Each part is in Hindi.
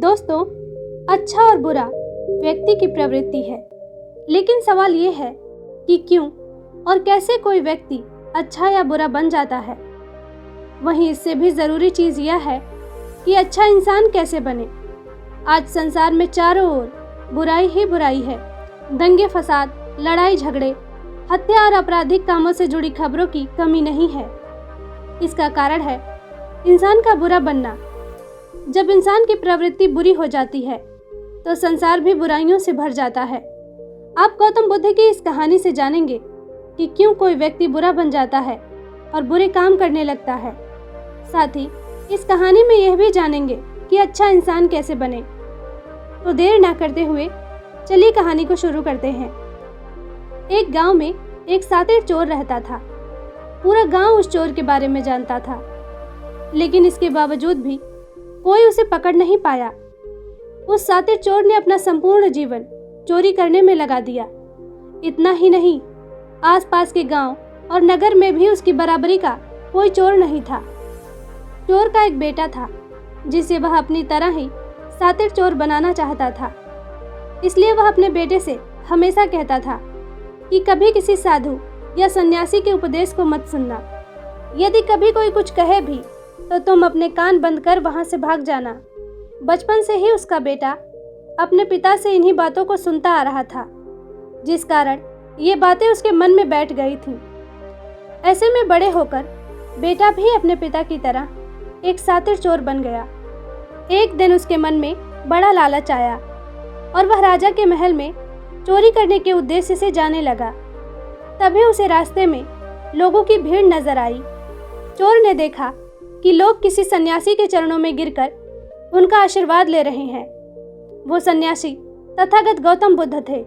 दोस्तों, अच्छा और बुरा व्यक्ति की प्रवृत्ति है, लेकिन सवाल ये है कि क्यों और कैसे कोई व्यक्ति अच्छा या बुरा बन जाता है। वहीं इससे भी ज़रूरी चीज़ यह है कि अच्छा इंसान कैसे बने। आज संसार में चारों ओर बुराई ही बुराई है। दंगे फसाद, लड़ाई झगड़े, हत्या और आपराधिक कामों से जुड़ी खबरों की कमी नहीं है। इसका कारण है इंसान का बुरा बनना। जब इंसान की प्रवृत्ति बुरी हो जाती है तो संसार भी बुराइयों से भर जाता है। आप गौतम बुद्ध की इस कहानी से जानेंगे कि क्यों कोई व्यक्ति बुरा बन जाता है और बुरे काम करने लगता है। साथ ही इस कहानी में यह भी जानेंगे कि अच्छा इंसान कैसे बने। तो देर ना करते हुए चलिए कहानी को शुरू करते हैं। एक गांव में एक सातिर चोर रहता था। पूरा गांव उस चोर के बारे में जानता था, लेकिन इसके बावजूद भी कोई उसे पकड़ नहीं पाया। उस सातिर चोर ने अपना संपूर्ण जीवन चोरी करने में लगा दिया। इतना ही नहीं, आसपास के गांव और नगर में भी उसकी बराबरी का कोई चोर नहीं था। चोर का एक बेटा था जिसे वह अपनी तरह ही सातिर चोर बनाना चाहता था। इसलिए वह अपने बेटे से हमेशा कहता था कि कभी किसी साधु या सन्यासी के उपदेश को मत सुनना। यदि कभी कोई कुछ कहे भी तो तुम अपने कान बंद कर वहां से भाग जाना। बचपन से ही उसका बेटा अपने पिता से इन्हीं बातों को सुनता आ रहा था, जिस कारण ये बातें उसके मन में बैठ गई थीं। ऐसे में बड़े होकर बेटा भी अपने पिता की तरह एक सातिर चोर बन गया। एक दिन उसके मन में बड़ा लालच आया और वह राजा के महल में चोरी करने के उद्देश्य से जाने लगा। तभी उसे रास्ते में लोगों की भीड़ नजर आई। चोर ने देखा कि लोग किसी सन्यासी के चरणों में गिरकर उनका आशीर्वाद ले रहे हैं। वो सन्यासी तथागत गौतम बुद्ध थे।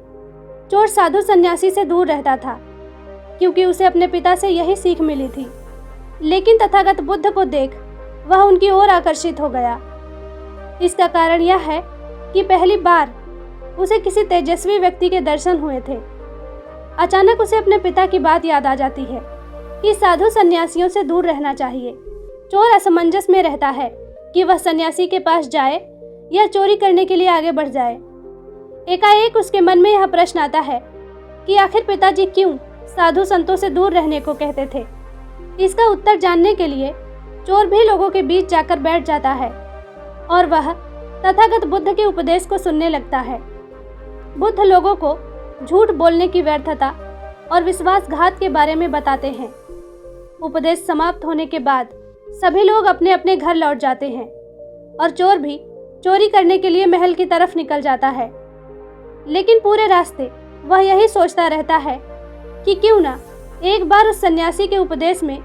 चोर साधु सन्यासी से दूर रहता था क्योंकि उसे अपने पिता से यही सीख मिली थी, लेकिन तथागत बुद्ध को देख वह उनकी ओर आकर्षित हो गया। इसका कारण यह है कि पहली बार उसे किसी तेजस्वी व्यक्ति के दर्शन हुए थे। अचानक उसे अपने पिता की बात याद आ जाती है कि साधु सन्यासियों से दूर रहना चाहिए। चोर असमंजस में रहता है कि वह सन्यासी के पास जाए या चोरी करने के लिए आगे बढ़ जाए। एकाएक उसके मन में यह प्रश्न आता है कि आखिर पिताजी क्यों साधु संतों से दूर रहने को कहते थे। इसका उत्तर जानने के लिए चोर भी लोगों के बीच जाकर बैठ जाता है और वह तथागत बुद्ध के उपदेश को सुनने लगता है। बुद्ध लोगों को झूठ बोलने की व्यर्थता और विश्वासघात के बारे में बताते हैं। उपदेश समाप्त होने के बाद सभी लोग अपने अपने घर लौट जाते हैं और चोर भी चोरी करने के लिए महल की तरफ निकल जाता है। लेकिन पूरे रास्ते वह यही सोचता रहता है कि क्यों ना एक बार उस सन्यासी के उपदेश में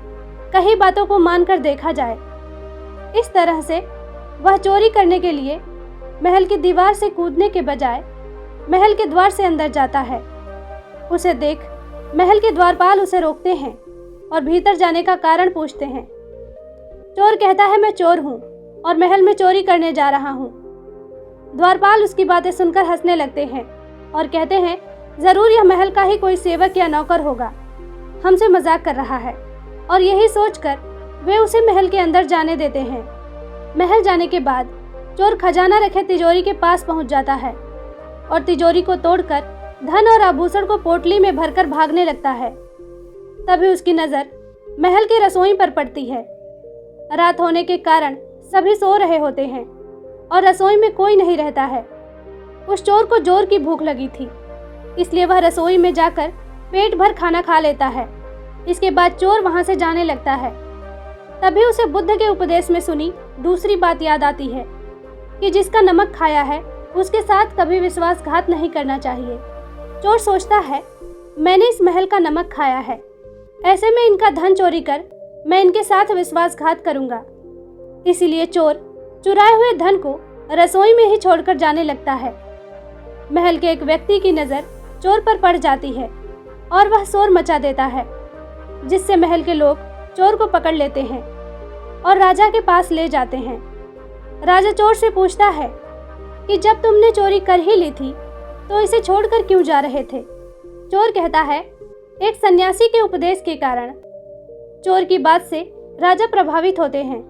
कई बातों को मानकर देखा जाए। इस तरह से वह चोरी करने के लिए महल की दीवार से कूदने के बजाय महल के द्वार से अंदर जाता है। उसे देख महल के द्वारपाल उसे रोकते हैं और भीतर जाने का कारण पूछते हैं। चोर कहता है, मैं चोर हूँ और महल में चोरी करने जा रहा हूँ। द्वारपाल उसकी बातें सुनकर हंसने लगते हैं और कहते हैं, जरूर यह महल का ही कोई सेवक या नौकर होगा, हमसे मजाक कर रहा है। और यही सोचकर वे उसे महल के अंदर जाने देते हैं। महल जाने के बाद चोर खजाना रखे तिजोरी के पास पहुंच जाता है और तिजोरी को तोड़कर धन और आभूषण को पोटली में भरकर भागने लगता है। तभी उसकी नजर महल की रसोई पर पड़ती है। रात होने के कारण सभी सो रहे होते हैं और रसोई में कोई नहीं रहता है। उस चोर को जोर की भूख लगी थी, इसलिए वह रसोई में जाकर पेट भर खाना खा लेता है। इसके बाद चोर वहां से जाने लगता है। तभी उसे बुद्ध के उपदेश में सुनी दूसरी बात याद आती है कि जिसका नमक खाया है उसके साथ कभी विश्वासघात नहीं करना चाहिए। चोर सोचता है, मैंने इस महल का नमक खाया है, ऐसे में इनका धन चोरी कर मैं इनके साथ विश्वासघात करूंगा। इसीलिए चोर चुराए हुए धन को रसोई में ही छोड़कर जाने लगता है। महल के एक व्यक्ति की नज़र चोर पर पड़ जाती है और वह शोर मचा देता है, जिससे महल के लोग चोर को पकड़ लेते हैं और राजा के पास ले जाते हैं। राजा चोर से पूछता है कि जब तुमने चोरी कर ही ली थी तो इसे छोड़कर क्यों जा रहे थे। चोर कहता है, एक सन्यासी के उपदेश के कारण। चोर की बात से राजा प्रभावित होते हैं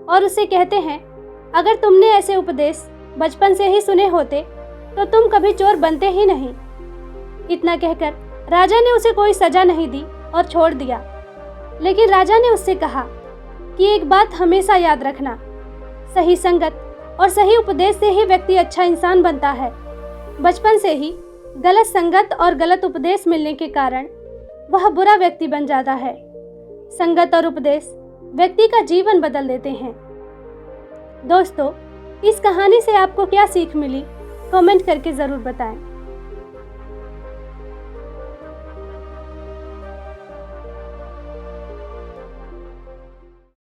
और उससे कहते हैं, अगर तुमने ऐसे उपदेश बचपन से ही सुने होते तो तुम कभी चोर बनते ही नहीं। इतना कहकर राजा ने उसे कोई सजा नहीं दी और छोड़ दिया। लेकिन राजा ने उससे कहा कि एक बात हमेशा याद रखना, सही संगत और सही उपदेश से ही व्यक्ति अच्छा इंसान बनता है। बचपन से ही गलत संगत और गलत उपदेश मिलने के कारण वह बुरा व्यक्ति बन जाता है। संगत और उपदेश व्यक्ति का जीवन बदल देते हैं। दोस्तों, इस कहानी से आपको क्या सीख मिली, कमेंट करके ज़रूर बताएं।